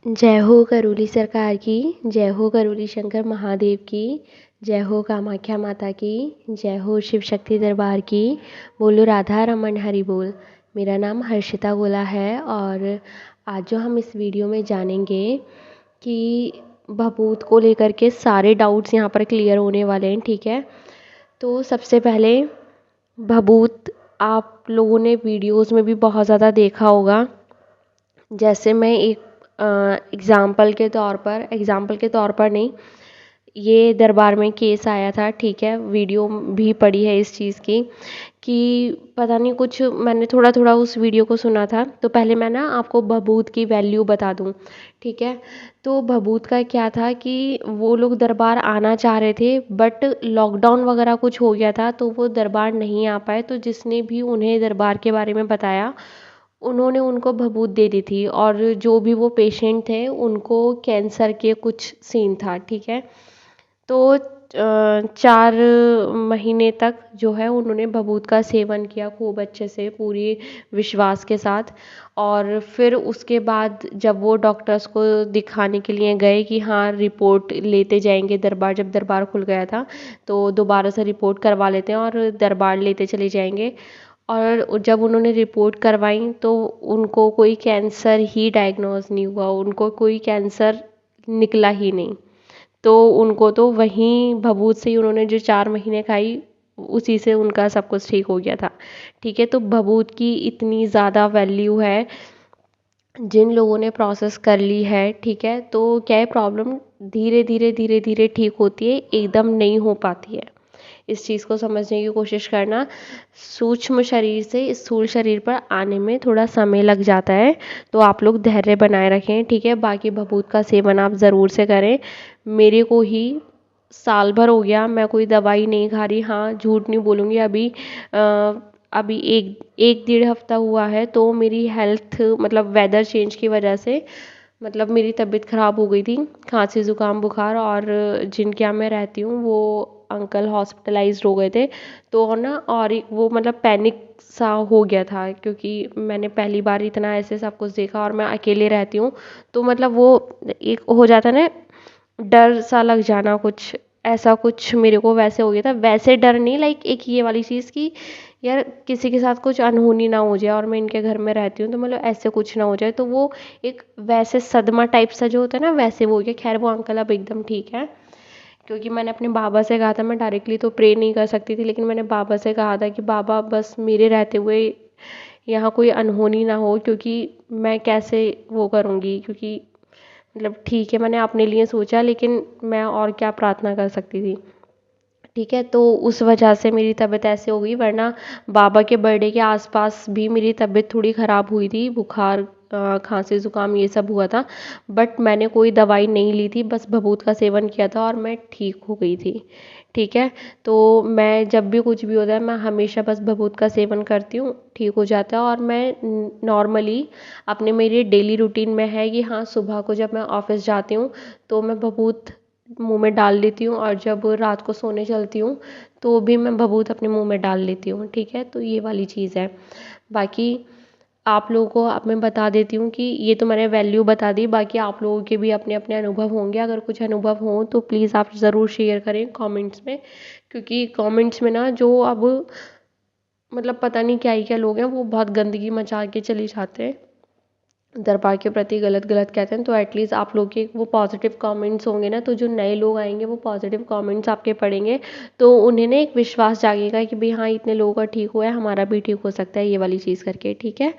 जय हो करोली सरकार की। जय हो करोली शंकर महादेव की। जय हो कामाख्या माता की। जय हो शिव शक्ति दरबार की। बोलो राधा रमन हरि बोल। मेरा नाम हर्षिता गोला है और आज जो हम इस वीडियो में जानेंगे कि भभूत को लेकर के सारे डाउट्स यहाँ पर क्लियर होने वाले हैं। ठीक है, तो सबसे पहले भभूत आप लोगों ने वीडियोस में भी बहुत ज़्यादा देखा होगा। जैसे मैं एक एग्ज़ाम्पल के तौर पर नहीं, ये दरबार में केस आया था। ठीक है, वीडियो भी पड़ी है इस चीज़ की कि पता नहीं कुछ, मैंने थोड़ा थोड़ा उस वीडियो को सुना था। तो पहले मैं ना आपको भभूत की वैल्यू बता दूं। ठीक है, तो भभूत का क्या था कि वो लोग दरबार आना चाह रहे थे बट लॉकडाउन वगैरह कुछ हो गया था तो वो दरबार नहीं आ पाए। तो जिसने भी उन्हें दरबार के बारे में बताया उन्होंने उनको भभूत दे दी थी, और जो भी वो पेशेंट थे उनको कैंसर के कुछ सीन था। ठीक है, तो 4 महीने तक जो है उन्होंने भभूत का सेवन किया खूब अच्छे से, पूरी विश्वास के साथ। और फिर उसके बाद जब वो डॉक्टर्स को दिखाने के लिए गए कि हाँ रिपोर्ट लेते जाएंगे दरबार, जब दरबार खुल गया था तो दोबारा से रिपोर्ट करवा लेते हैं और दरबार लेते चले जाएंगे। और जब उन्होंने रिपोर्ट करवाई तो उनको कोई कैंसर ही डायग्नोज नहीं हुआ, उनको कोई कैंसर निकला ही नहीं। तो उनको तो वहीं भभूत से ही उन्होंने जो 4 महीने खाई उसी से उनका सब कुछ ठीक हो गया था। ठीक है, तो भभूत की इतनी ज़्यादा वैल्यू है। जिन लोगों ने प्रोसेस कर ली है, ठीक है, तो क्या है, प्रॉब्लम धीरे धीरे ठीक होती है, एकदम नहीं हो पाती है। इस चीज़ को समझने की कोशिश करना। सूक्ष्म शरीर से स्थूल शरीर पर आने में थोड़ा समय लग जाता है, तो आप लोग धैर्य बनाए रखें। ठीक है, बाकी भभूत का सेवन आप ज़रूर से करें। मेरे को ही साल भर हो गया, मैं कोई दवाई नहीं खा रही। हाँ, झूठ नहीं बोलूँगी, अभी एक एक डेढ़ हफ्ता हुआ है तो मेरी हेल्थ मतलब वेदर चेंज की वजह से मतलब मेरी तबीयत ख़राब हो गई थी, खांसी ज़ुकाम बुखार। और जिनके यहाँ मैं रहती हूँ वो अंकल हॉस्पिटलाइज्ड हो गए थे। तो ना और एक वो मतलब पैनिक सा हो गया था, क्योंकि मैंने पहली बार इतना ऐसे सब कुछ देखा और मैं अकेले रहती हूँ। तो मतलब वो एक हो जाता है ना, डर सा लग जाना, कुछ ऐसा कुछ मेरे को वैसे हो गया था। वैसे डर नहीं, लाइक एक ये वाली चीज़ की यार किसी के साथ कुछ अनहोनी ना हो जाए, और मैं इनके घर में रहती हूँ तो मतलब ऐसे कुछ ना हो जाए। तो वो एक वैसे सदमा टाइप सा जो होता है ना, वैसे वो हो गया। खैर वो अंकल अब एकदम ठीक है, क्योंकि मैंने अपने बाबा से कहा था, मैं डायरेक्टली तो प्रे नहीं कर सकती थी, लेकिन मैंने बाबा से कहा था कि बाबा बस मेरे रहते हुए यहाँ कोई अनहोनी ना हो, क्योंकि मैं कैसे वो करूँगी, क्योंकि मतलब ठीक है मैंने अपने लिए सोचा लेकिन मैं और क्या प्रार्थना कर सकती थी। ठीक है, तो उस वजह से मेरी तबीयत ऐसे हो गई, वरना बाबा के बर्थडे के आसपास भी मेरी तबीयत थोड़ी ख़राब हुई थी, बुखार खांसी ज़ुकाम ये सब हुआ था। बट मैंने कोई दवाई नहीं ली थी, बस भभूत का सेवन किया था और मैं ठीक हो गई थी। ठीक है, तो मैं जब भी कुछ भी होता है मैं हमेशा बस भभूत का सेवन करती हूँ, ठीक हो जाता है। और मैं नॉर्मली अपने मेरे डेली रूटीन में है कि हाँ सुबह को जब मैं ऑफिस जाती हूँ तो मैं भभूत मुंह में डाल लेती हूँ, और जब रात को सोने चलती हूँ तो भी मैं भभूत अपने मुंह में डाल लेती हूँ। ठीक है, तो ये वाली चीज़ है। बाकी आप लोगों को अब मैं बता देती हूँ कि ये तो मैंने वैल्यू बता दी, बाकी आप लोगों के भी अपने अपने अनुभव होंगे। अगर कुछ अनुभव हों तो प्लीज़ आप ज़रूर शेयर करें कमेंट्स में, क्योंकि कमेंट्स में ना जो अब मतलब पता नहीं क्या ही क्या लोग हैं वो बहुत गंदगी मचा के चले जाते हैं, दरबार के प्रति गलत गलत कहते हैं। तो एटलीस्ट आप लोग के वो पॉजिटिव कमेंट्स होंगे ना, तो जो नए लोग आएंगे वो पॉजिटिव कमेंट्स आपके पढ़ेंगे तो उन्हें ना एक विश्वास जागेगा कि भाई हाँ इतने लोगों का ठीक हुआ है, हमारा भी ठीक हो सकता है ये वाली चीज़ करके। ठीक है,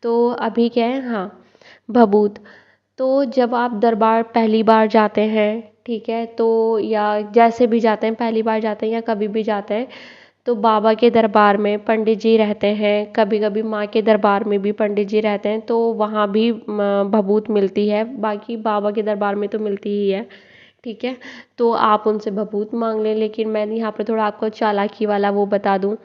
तो अभी क्या है, हाँ भभूत। तो जब आप दरबार पहली बार जाते हैं, ठीक है, तो या जैसे भी जाते हैं, पहली बार जाते हैं या कभी भी जाते हैं, तो बाबा के दरबार में पंडित जी रहते हैं, कभी कभी माँ के दरबार में भी पंडित जी रहते हैं, तो वहाँ भी भभूत मिलती है। बाकी बाबा के दरबार में तो मिलती ही है। ठीक है, तो आप उनसे भभूत मांग लें, लेकिन मैं यहाँ पर थोड़ा आपको चालाकी वाला वो बता दूँ।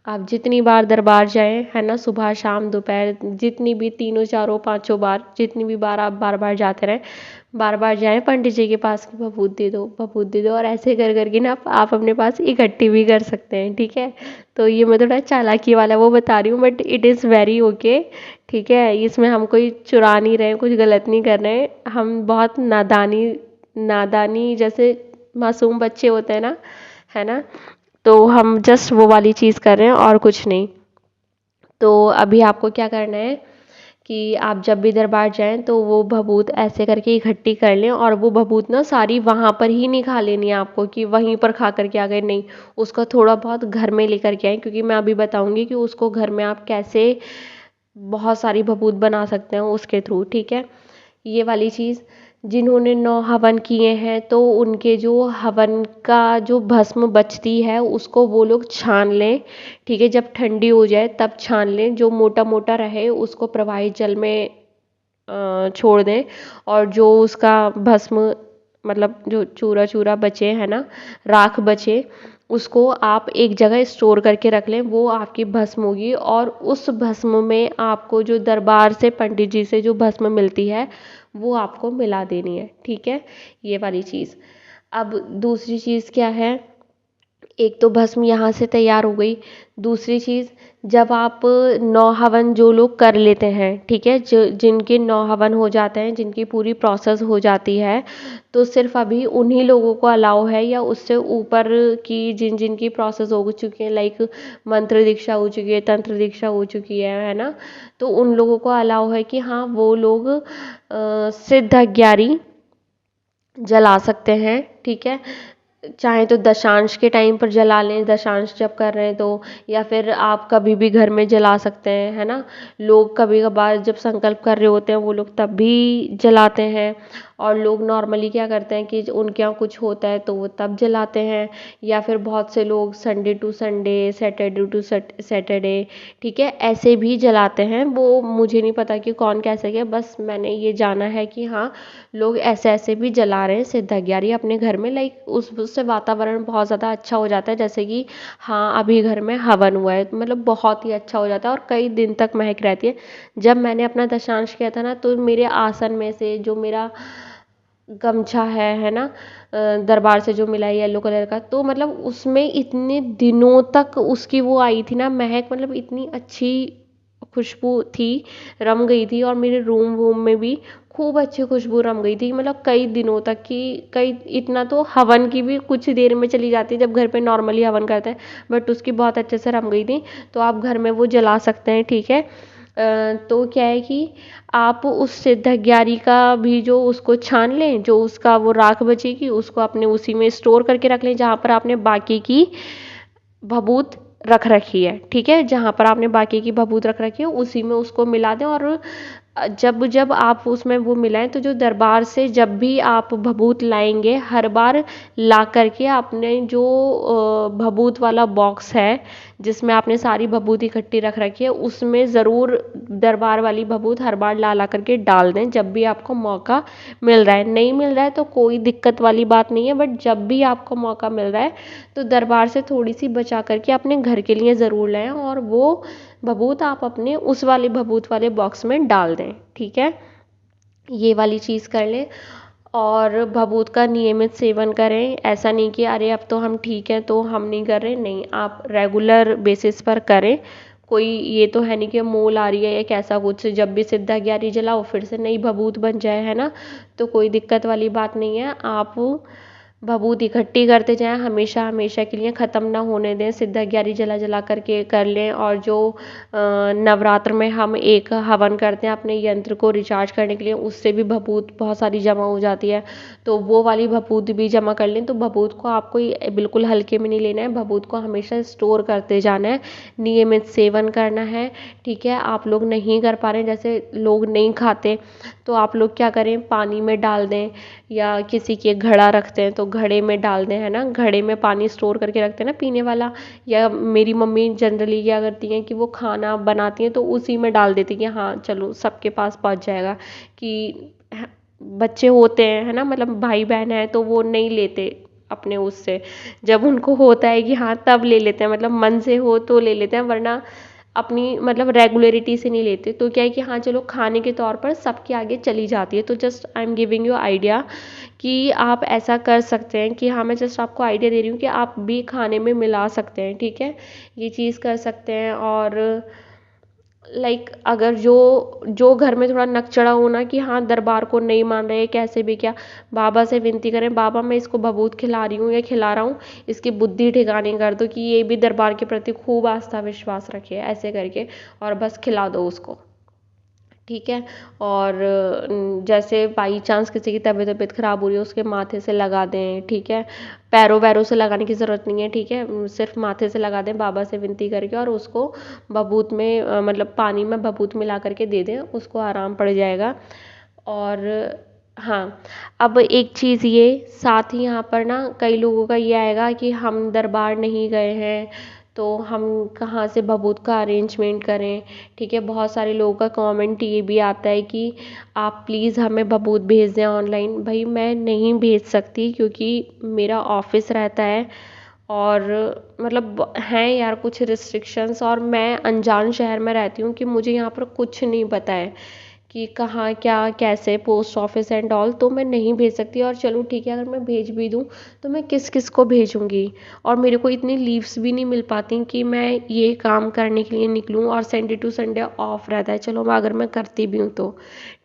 आप जितनी बार दरबार जाएं, है ना, सुबह शाम दोपहर, जितनी भी तीनों चारों पांचों बार, जितनी भी बार आप बार बार जाते रहें, बार बार जाएं पंडित जी के पास कि भभूत दे दो, भभूत दे दो, और ऐसे कर करके ना आप अपने पास इकट्ठी भी कर सकते हैं, ठीक है। तो ये मैं थोड़ा चालाकी वाला वो बता रही हूँ, but it is very okay, ठीक है। इसमें हम कोई चुरा नहीं रहे हैं, कुछ गलत नहीं कर रहे हैं, हम बहुत नादानी नादानी जैसे मासूम बच्चे होते हैं ना, है ना, तो हम जस्ट वो वाली चीज़ कर रहे हैं और कुछ नहीं। तो अभी आपको क्या करना है कि आप जब भी दरबार जाएं तो वो भभूत ऐसे करके इकट्ठी कर लें, और वो भभूत ना सारी वहाँ पर ही नहीं खा लेनी है आपको कि वहीं पर खा करके आ गए, नहीं, उसका थोड़ा बहुत घर में लेकर के आए, क्योंकि मैं अभी बताऊंगी कि उसको घर में आप कैसे बहुत सारी भभूत बना सकते हैं उसके थ्रू, ठीक है। ये वाली चीज़, जिन्होंने 9 हवन किए हैं तो उनके जो हवन का जो भस्म बचती है उसको वो लोग छान लें, ठीक है। जब ठंडी हो जाए तब छान लें, जो मोटा मोटा रहे उसको प्रवाहित जल में छोड़ दें, और जो उसका भस्म, मतलब जो चूरा चूरा बचे, है ना, राख बचे, उसको आप एक जगह स्टोर करके रख लें, वो आपकी भस्म होगी। और उस भस्म में आपको जो दरबार से पंडित जी से जो भस्म मिलती है वो आपको मिला देनी है, ठीक है। ये वाली चीज़। अब दूसरी चीज़ क्या है, एक तो भस्म यहाँ से तैयार हो गई, दूसरी चीज़, जब आप 9 हवन जो लोग कर लेते हैं, ठीक है, जो जिनके 9 हवन हो जाते हैं, जिनकी पूरी प्रोसेस हो जाती है, तो सिर्फ अभी उन्हीं लोगों को अलाउ है, या उससे ऊपर की जिन जिनकी प्रोसेस हो चुकी है, लाइक मंत्र दीक्षा हो चुकी है, तंत्र दीक्षा हो चुकी है ना, तो उन लोगों को अलाउ है कि हाँ वो लोग सिद्ध अज्ञारी जला सकते हैं, ठीक है। चाहे तो दशांश के टाइम पर जला लें, दशांश जब कर रहे हैं तो, या फिर आप कभी भी घर में जला सकते हैं, है ना। लोग कभी कभार जब संकल्प कर रहे होते हैं वो लोग तब भी जलाते हैं, और लोग नॉर्मली क्या करते हैं कि उनके यहाँ कुछ होता है तो वो तब जलाते हैं, या फिर बहुत से लोग Sunday to Sunday, Saturday to Saturday, ठीक है, ऐसे भी जलाते हैं। वो मुझे नहीं पता कि कौन कैसे क्या, बस मैंने ये जाना है कि हाँ लोग ऐसे ऐसे भी जला रहे हैं सिद्ध अज्ञारी अपने घर में, लाइक उससे वातावरण बहुत ज़्यादा अच्छा हो जाता है, जैसे कि हाँ अभी घर में हवन हुआ है, मतलब बहुत ही अच्छा हो जाता है और कई दिन तक महक रहती है। जब मैंने अपना दशांश किया था ना, तो मेरे आसन में से जो मेरा गमछा है ना, दरबार से जो मिला है येलो कलर का, तो मतलब उसमें इतने दिनों तक उसकी वो आई थी ना महक, मतलब इतनी अच्छी खुशबू थी, रम गई थी, और मेरे रूम वूम में भी खूब अच्छी खुशबू रम गई थी, मतलब कई दिनों तक की, कई, इतना तो हवन की भी कुछ देर में चली जाती है जब घर पे नॉर्मली हवन करते हैं, बट उसकी बहुत अच्छे से रम गई थी। तो आप घर में वो जला सकते हैं, ठीक है। तो क्या है कि आप उस सिद्धग्यारी का भी जो उसको छान लें, जो उसका वो राख बचेगी उसको अपने उसी में स्टोर करके रख लें जहाँ पर आपने बाकी की भभूत रख रखी है, ठीक है। जहाँ पर आपने बाकी की भभूत रख रखी है उसी में उसको मिला दें, और जब जब आप उसमें वो मिलाएं तो जो दरबार से जब भी आप भभूत लाएंगे, हर बार ला करके आपने जो भभूत वाला बॉक्स है जिसमें आपने सारी भभूत इकट्ठी रख रखी है, उसमें ज़रूर दरबार वाली भभूत हर बार ला ला करके डाल दें जब भी आपको मौका मिल रहा है। नहीं मिल रहा है तो कोई दिक्कत वाली बात नहीं है, बट जब भी आपको मौका मिल रहा है तो दरबार से थोड़ी सी बचा करके अपने घर के लिए ज़रूर लाएं, और वो भभूत आप अपने उस वाले भभूत वाले बॉक्स में डाल दें, ठीक है। ये वाली चीज़ कर लें, और भभूत का नियमित सेवन करें। ऐसा नहीं कि अरे अब तो हम ठीक हैं तो हम नहीं कर रहे, नहीं, आप रेगुलर बेसिस पर करें। कोई ये तो है नहीं कि मोल आ रही है या कैसा कुछ, जब भी सिद्धा ग्यारह जलाओ फिर से नई भभूत बन जाए, है ना, तो कोई दिक्कत वाली बात नहीं है। आप भभूत इकट्ठी करते जाएं, हमेशा हमेशा के लिए ख़त्म ना होने दें, सिद्धा ग्यारह जला जला करके कर लें। और जो नवरात्र में हम एक हवन करते हैं अपने यंत्र को रिचार्ज करने के लिए, उससे भी भभूत बहुत सारी जमा हो जाती है, तो वो वाली भभूत भी जमा कर लें। तो भभूत को आपको बिल्कुल हल्के में नहीं लेना है, भभूत को हमेशा स्टोर करते जाना है, नियमित सेवन करना है, ठीक है। आप लोग नहीं कर पा रहे, जैसे लोग नहीं खाते, तो आप लोग क्या करें, पानी में डाल दें, या किसी के घड़ा रखते हैं तो घड़े में डाल दें, है ना, घड़े में पानी स्टोर करके रखते हैं ना पीने वाला। या मेरी मम्मी जनरली क्या करती हैं कि वो खाना बनाती हैं तो उसी में डाल देती हैं कि हाँ चलो सबके पास पहुंच जाएगा, कि बच्चे होते हैं, है ना, मतलब भाई बहन है तो वो नहीं लेते, अपने उससे, जब उनको होता है कि हाँ तब ले लेते हैं, मतलब मन से हो तो ले लेते हैं, वरना अपनी मतलब रेगुलरिटी से नहीं लेते। तो क्या है कि हाँ चलो खाने के तौर पर सबके आगे चली जाती है। तो just I am giving you idea कि आप ऐसा कर सकते हैं कि हाँ मैं जस्ट आपको आइडिया दे रही हूँ कि आप भी खाने में मिला सकते हैं, ठीक है, ये चीज़ कर सकते हैं। और लाइक अगर जो जो घर में थोड़ा नक चढ़ा हो ना कि हाँ दरबार को नहीं मान रहे, कैसे भी क्या, बाबा से विनती करें, बाबा मैं इसको भभूत खिला रही हूँ या खिला रहा हूँ, इसकी बुद्धि ठिकाने कर दो कि ये भी दरबार के प्रति खूब आस्था विश्वास रखे, ऐसे करके, और बस खिला दो उसको, ठीक है। और जैसे बाई चांस किसी की तबीयत ख़राब हो रही है, उसके माथे से लगा दें, ठीक है, पैरों वैरों से लगाने की ज़रूरत नहीं है, ठीक है, सिर्फ माथे से लगा दें बाबा से विनती करके, और उसको भभूत में मतलब पानी में भभूत मिला करके दे दें, उसको आराम पड़ जाएगा। और हाँ, अब एक चीज़ ये साथ ही यहाँ पर ना कई लोगों का ये आएगा कि हम दरबार नहीं गए हैं तो हम कहाँ से भभूत का अरेंजमेंट करें, ठीक है। बहुत सारे लोगों का कमेंट ये भी आता है कि आप प्लीज़ हमें भभूत भेज दें ऑनलाइन। भाई मैं नहीं भेज सकती क्योंकि मेरा ऑफिस रहता है, और मतलब हैं यार कुछ रिस्ट्रिक्शंस, और मैं अनजान शहर में रहती हूँ कि मुझे यहाँ पर कुछ नहीं पता है कि कहाँ क्या कैसे पोस्ट ऑफिस एंड ऑल, तो मैं नहीं भेज सकती। और चलो ठीक है, अगर मैं भेज भी दूँ तो मैं किस किस को भेजूँगी, और मेरे को इतनी लीव्स भी नहीं मिल पाती कि मैं ये काम करने के लिए निकलूँ, और संडे टू संडे ऑफ रहता है, चलो अगर मैं करती भी हूँ तो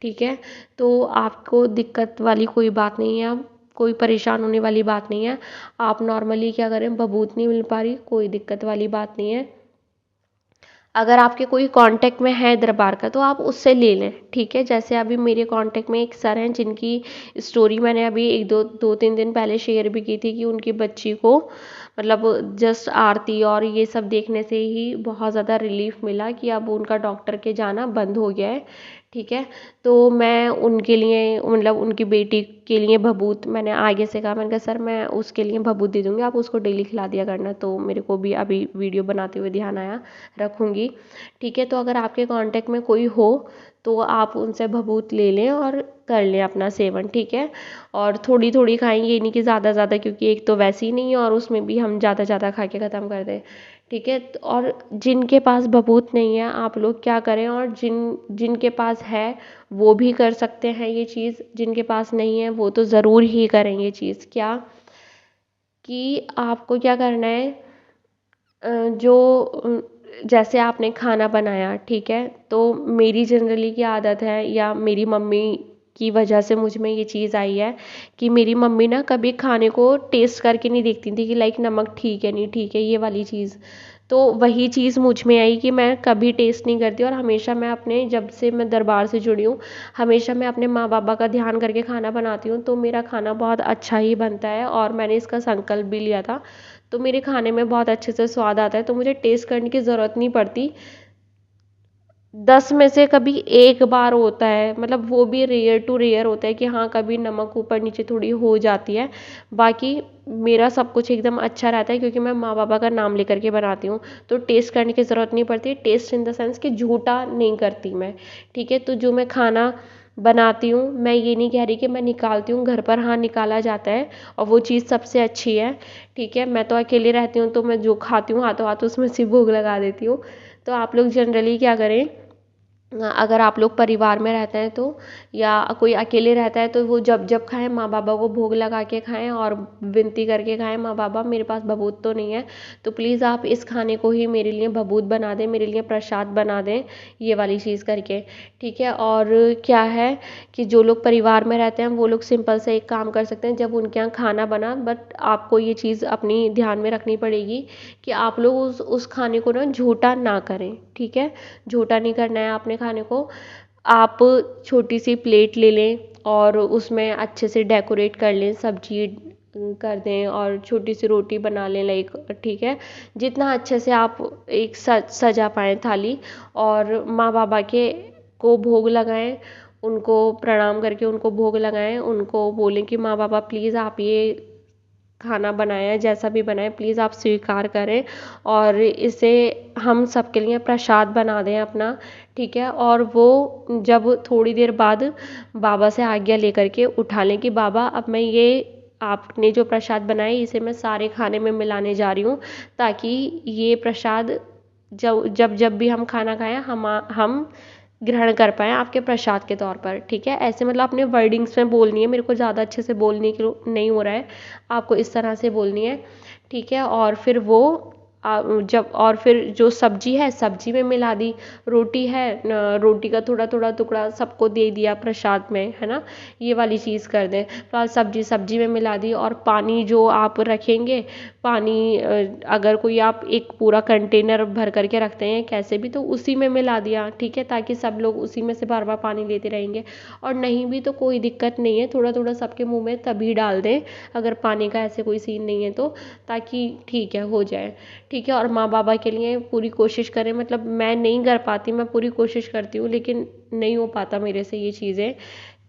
ठीक है। तो आपको दिक्कत वाली कोई बात नहीं है, कोई परेशान होने वाली बात नहीं है। आप नॉर्मली क्या करें, भभूत नहीं मिल पा रही, कोई दिक्कत वाली बात नहीं है। अगर आपके कोई कांटेक्ट में है दरबार का तो आप उससे ले लें, ठीक है। जैसे अभी मेरे कांटेक्ट में एक सर हैं जिनकी स्टोरी मैंने अभी एक दो तीन दिन पहले शेयर भी की थी कि उनकी बच्ची को मतलब जस्ट आरती और ये सब देखने से ही बहुत ज़्यादा रिलीफ मिला कि अब उनका डॉक्टर के जाना बंद हो गया है, ठीक है। तो मैं उनके लिए मतलब उनकी बेटी के लिए भभूत मैंने आगे से कहा, मैंने कहा सर मैं उसके लिए भभूत दे दूँगी, आप उसको डेली खिला दिया करना। तो मेरे को भी अभी वीडियो बनाते हुए ध्यान आया, रखूँगी, ठीक है। तो अगर आपके कांटेक्ट में कोई हो तो आप उनसे भभूत ले लें और कर लें अपना सेवन, ठीक है। और थोड़ी थोड़ी खाएं, ये नहीं कि ज़्यादा ज़्यादा, क्योंकि एक तो वैसे ही नहीं है और उसमें भी हम ज़्यादा ज़्यादा खा के ख़त्म कर दें, ठीक है। और जिनके पास भभूत नहीं है आप लोग क्या करें, और जिनके पास है वो भी कर सकते हैं ये चीज़, जिनके पास नहीं है वो तो ज़रूर ही करें ये चीज़। क्या कि आपको क्या करना है, जो जैसे आपने खाना बनाया, ठीक है, तो मेरी जनरली क्या आदत है या मेरी मम्मी की वजह से मुझ में ये चीज़ आई है कि मेरी मम्मी ना कभी खाने को टेस्ट करके नहीं देखती थी कि लाइक नमक ठीक है नहीं ठीक है, ये वाली चीज़। तो वही चीज़ मुझ में आई कि मैं कभी टेस्ट नहीं करती, और हमेशा मैं अपने जब से मैं दरबार से जुड़ी हूँ हमेशा मैं अपने माँ बाबा का ध्यान करके खाना बनाती हूँ, तो मेरा खाना बहुत अच्छा ही बनता है, और मैंने इसका संकल्प भी लिया था। तो मेरे खाने में बहुत अच्छे से स्वाद आता है, तो मुझे टेस्ट करने की ज़रूरत नहीं पड़ती। 10 में से कभी एक बार होता है, मतलब वो भी रेयर टू रेयर होता है कि हाँ कभी नमक ऊपर नीचे थोड़ी हो जाती है, बाकी मेरा सब कुछ एकदम अच्छा रहता है क्योंकि मैं माँ बाबा का नाम लेकर के बनाती हूँ। तो टेस्ट करने की ज़रूरत नहीं पड़ती, टेस्ट इन द सेंस कि झूठा नहीं करती मैं, ठीक है। तो जो मैं खाना बनाती हूँ, मैं ये नहीं कह रही कि मैं निकालती हूँ, घर पर हाँ निकाला जाता है और वो चीज़ सबसे अच्छी है, ठीक है। मैं तो अकेले रहती हूँ तो मैं जो खाती हूँ हाथों हाथ उसमें से भोग लगा देती हूँ। तो आप लोग जनरली क्या करें, अगर आप लोग परिवार में रहते हैं तो, या कोई अकेले रहता है तो वो जब जब खाएं माँ बाबा को भोग लगा के खाएं और विनती करके खाएं, माँ बाबा मेरे पास भभूत तो नहीं है तो प्लीज़ आप इस खाने को ही मेरे लिए भभूत बना दें, मेरे लिए प्रसाद बना दें, ये वाली चीज़ करके, ठीक है। और क्या है कि जो लोग परिवार में रहते हैं वो लोग सिंपल से एक काम कर सकते हैं, जब उनके यहाँ खाना बना, बट आपको ये चीज़ अपनी ध्यान में रखनी पड़ेगी कि आप लोग उस खाने को ना झूठा ना करें, ठीक है। झूठा नहीं करना है आपने खाने को। आप छोटी सी प्लेट ले लें और उसमें अच्छे से डेकोरेट कर लें, सब्जी कर दें और छोटी सी रोटी बना लें लाइक, ठीक है। जितना अच्छे से आप एक सजा पाएँ थाली, और माँ बाबा के को भोग लगाएं, उनको प्रणाम करके उनको भोग लगाएं, उनको बोलें कि माँ बाबा प्लीज़ आप ये खाना बनाया है जैसा भी बनाए प्लीज़ आप स्वीकार करें, और इसे हम सबके लिए प्रसाद बना दें अपना, ठीक है। और वो जब थोड़ी देर बाद बाबा से आज्ञा लेकर के उठा लें कि बाबा अब मैं ये आपने जो प्रसाद बनाए इसे मैं सारे खाने में मिलाने जा रही हूँ, ताकि ये प्रसाद जब जब जब भी हम खाना खाएं हम ग्रहण कर पाएँ आपके प्रसाद के तौर पर। ठीक है, ऐसे मतलब अपने वर्डिंग्स में बोलनी है, मेरे को ज़्यादा अच्छे से बोलने की नहीं हो रहा है, आपको इस तरह से बोलनी है। ठीक है, और फिर वो जब और फिर जो सब्जी है सब्जी में मिला दी, रोटी है रोटी का थोड़ा थोड़ा टुकड़ा सबको दे दिया प्रसाद में, है ना, ये वाली चीज़ कर दें। तो सब्जी सब्जी में मिला दी, और पानी जो आप रखेंगे, पानी अगर कोई आप एक पूरा कंटेनर भर करके रखते हैं कैसे भी, तो उसी में मिला दिया। ठीक है, ताकि सब लोग उसी में से बार बार पानी लेते रहेंगे। और नहीं भी तो कोई दिक्कत नहीं है, थोड़ा थोड़ा सबके मुंह में तभी डाल दें अगर पानी का ऐसे कोई सीन नहीं है तो, ताकि ठीक है हो जाए। ठीक है, और माँ बाबा के लिए पूरी कोशिश करें, मतलब मैं नहीं कर पाती, मैं पूरी कोशिश करती हूँ लेकिन नहीं हो पाता मेरे से ये चीज़ें,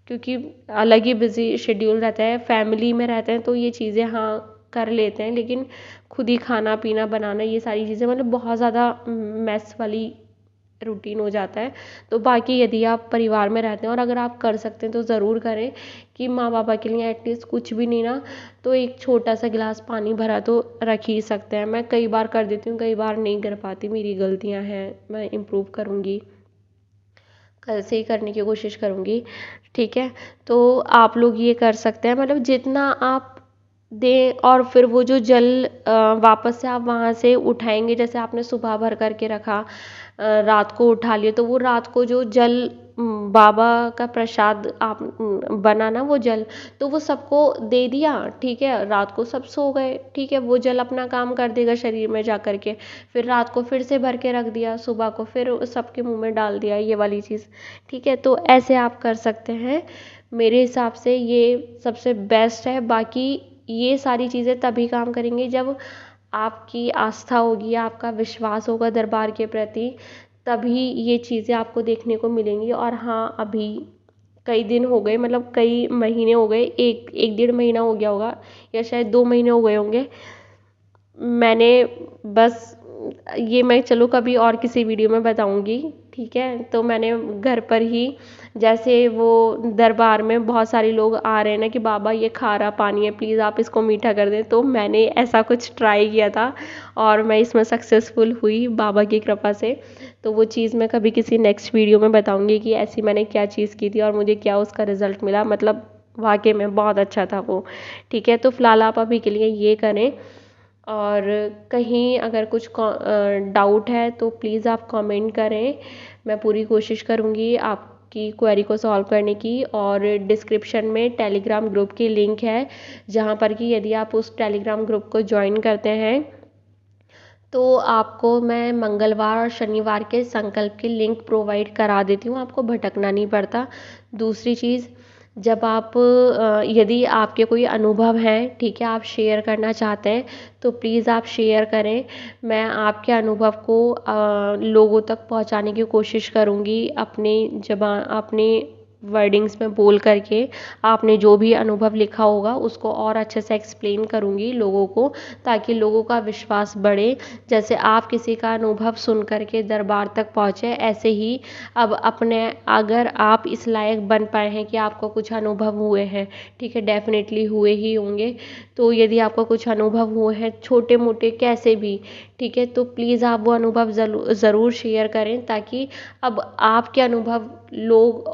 क्योंकि अलग ही बिजी शेड्यूल रहता है, फैमिली में रहते हैं तो ये चीज़ें हाँ कर लेते हैं, लेकिन खुद ही खाना पीना बनाना ये सारी चीज़ें मतलब बहुत ज़्यादा मैस वाली रूटीन हो जाता है। तो बाकी यदि आप परिवार में रहते हैं और अगर आप कर सकते हैं तो ज़रूर करें, कि माँ बाबा के लिए एटलीस्ट कुछ भी नहीं ना तो एक छोटा सा गिलास पानी भरा तो रख ही सकते हैं। मैं कई बार कर देती हूँ, कई बार नहीं कर पाती, मेरी गलतियाँ हैं, मैं इम्प्रूव करूँगी, कल से ही करने की कोशिश करूँगी। ठीक है, तो आप लोग ये कर सकते हैं, मतलब जितना आप दें, और फिर वो जो जल वापस से आप वहाँ से उठाएंगे, जैसे आपने सुबह भर करके रखा, रात को उठा लिया, तो वो रात को जो जल बाबा का प्रसाद आप बना ना वो जल, तो वो सबको दे दिया। ठीक है, रात को सब सो गए, ठीक है, वो जल अपना काम कर देगा शरीर में जा कर के, फिर रात को फिर से भर के रख दिया, सुबह को फिर सबके मुंह में डाल दिया, ये वाली चीज़। ठीक है, तो ऐसे आप कर सकते हैं, मेरे हिसाब से ये सबसे बेस्ट है। बाकी ये सारी चीज़ें तभी काम करेंगी जब आपकी आस्था होगी, आपका विश्वास होगा दरबार के प्रति, तभी ये चीज़ें आपको देखने को मिलेंगी। और हाँ, अभी कई दिन हो गए, मतलब कई महीने हो गए, एक एक डेढ़ महीना हो गया होगा, या शायद 2 महीने हो गए होंगे, मैंने बस ये मैं चलो कभी और किसी वीडियो में बताऊंगी। ठीक है, तो मैंने घर पर ही, जैसे वो दरबार में बहुत सारे लोग आ रहे हैं ना कि बाबा ये खारा पानी है, प्लीज़ आप इसको मीठा कर दें, तो मैंने ऐसा कुछ ट्राई किया था और मैं इसमें सक्सेसफुल हुई बाबा की कृपा से। तो वो चीज़ मैं कभी किसी नेक्स्ट वीडियो में बताऊंगी कि ऐसी मैंने क्या चीज़ की थी और मुझे क्या उसका रिज़ल्ट मिला, मतलब वाकई में बहुत अच्छा था वो। ठीक है, तो फ़िलहाल आप अभी के लिए ये करें, और कहीं अगर कुछ डाउट है तो प्लीज़ आप कमेंट करें, मैं पूरी कोशिश करूँगी आपकी क्वेरी को सॉल्व करने की। और डिस्क्रिप्शन में टेलीग्राम ग्रुप की लिंक है, जहाँ पर कि यदि आप उस टेलीग्राम ग्रुप को ज्वाइन करते हैं तो आपको मैं मंगलवार और शनिवार के संकल्प की लिंक प्रोवाइड करा देती हूँ, आपको भटकना नहीं पड़ता। दूसरी चीज़, जब आप यदि आपके कोई अनुभव हैं, ठीक है, आप शेयर करना चाहते हैं तो प्लीज़ आप शेयर करें, मैं आपके अनुभव को लोगों तक पहुंचाने की कोशिश करूंगी, अपने वर्डिंग्स में बोल करके आपने जो भी अनुभव लिखा होगा उसको और अच्छे से एक्सप्लेन करूंगी लोगों को, ताकि लोगों का विश्वास बढ़े। जैसे आप किसी का अनुभव सुन करके दरबार तक पहुँचे, ऐसे ही अब अपने अगर आप इस लायक बन पाए हैं कि आपको कुछ अनुभव हुए हैं, ठीक है, डेफिनेटली हुए ही होंगे, तो यदि आपको कुछ अनुभव हुए हैं छोटे मोटे कैसे भी, ठीक है, तो प्लीज़ आप वो अनुभव ज़रूर शेयर करें, ताकि अब आपके अनुभव लोग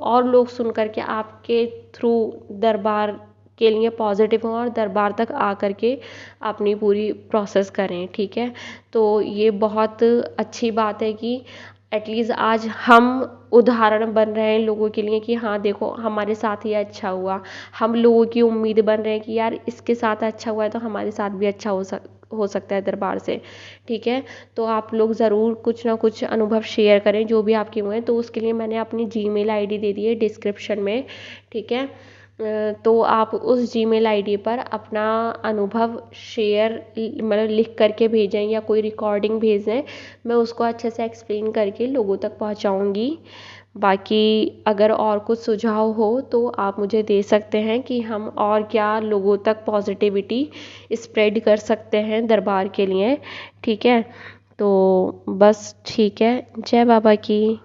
और लोग सुन करके आपके थ्रू दरबार के लिए पॉजिटिव हों और दरबार तक आ करके अपनी पूरी प्रोसेस करें। ठीक है, तो ये बहुत अच्छी बात है कि एटलीस्ट आज हम उदाहरण बन रहे हैं लोगों के लिए कि हाँ देखो हमारे साथ ये अच्छा हुआ, हम लोगों की उम्मीद बन रहे हैं कि यार इसके साथ अच्छा हुआ है तो हमारे साथ भी अच्छा हो सकता है दरबार से। ठीक है, तो आप लोग ज़रूर कुछ ना कुछ अनुभव शेयर करें जो भी आपके हुए हैं, तो उसके लिए मैंने अपनी जीमेल आईडी दे दी है डिस्क्रिप्शन में। ठीक है, तो आप उस जीमेल आईडी पर अपना अनुभव शेयर मतलब लिख करके भेजें या कोई रिकॉर्डिंग भेजें, मैं उसको अच्छे से एक्सप्लेन करके लोगों तक पहुंचाऊंगी। बाकी अगर और कुछ सुझाव हो तो आप मुझे दे सकते हैं कि हम और क्या लोगों तक पॉजिटिविटी स्प्रेड कर सकते हैं दरबार के लिए। ठीक है, तो बस ठीक है, जय बाबा की।